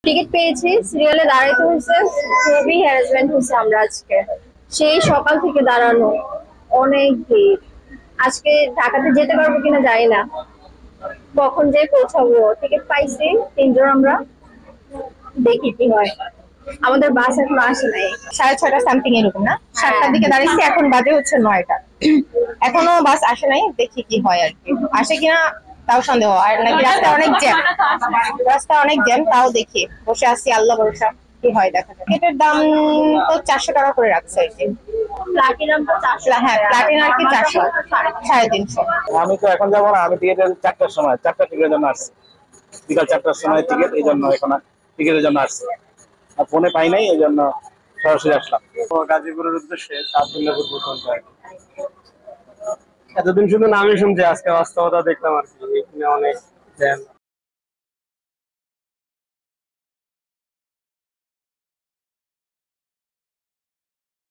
Ticket পেয়েছি, সিরিয়ালে দাঁড়াইতে হয়েছে, খুবই হ্যারাসমেন্ট হয়েছে। আমরা আজকে সেই সকাল থেকে দাঁড়ানো, অনেক ভিড়। আজকে ঢাকাতে যেতে পারবো কিনা জানি না, কখন যে পৌঁছাবো। টিকিট পাইছি 3 জন আমরা, দেখি কি হয়। আমাদের বাস এখন আসে নাই, 6:30 সামথিং এরকম না, 7টার দিকে দাঁড়িয়েছি, এখন বাজে হচ্ছে 9টা। এখনো বাস আসে নাই, দেখি কি হয় আর কি, আসে কিনা তাও সন্দেহ। আর নাকি রাস্তা অনেক জ্যাম, রাস্তা অনেক জ্যাম, তাও দেখি, বসে আছি আল্লাহ ভরসা, কি হয় দেখা যাক। টিকিটের দাম তো 400 টাকা করে রাখছে আর কি। প্লাটিনাম তো 400, হ্যাঁ প্লাটিনাম আর কি 400, 350। আমি তো এখন যাবো না, আমি টিকিট 4টার সময়, 4টা টিকিটের জন্য আসছি। বিকাল 4টার সময় টিকিট, এই জন্য এখন টিকিটের জন্য আসছি। ফোনে পাই নাই, এই জন্য সরাসরি আসলাম। গাজীপুরের উদ্দেশ্যে চাঁদপুর পর্যন্ত। এতদিন শুধু নামই শুনছি, আজকে বাস্তবতা দেখলাম আর কি, এখানে অনেক জ্যাম।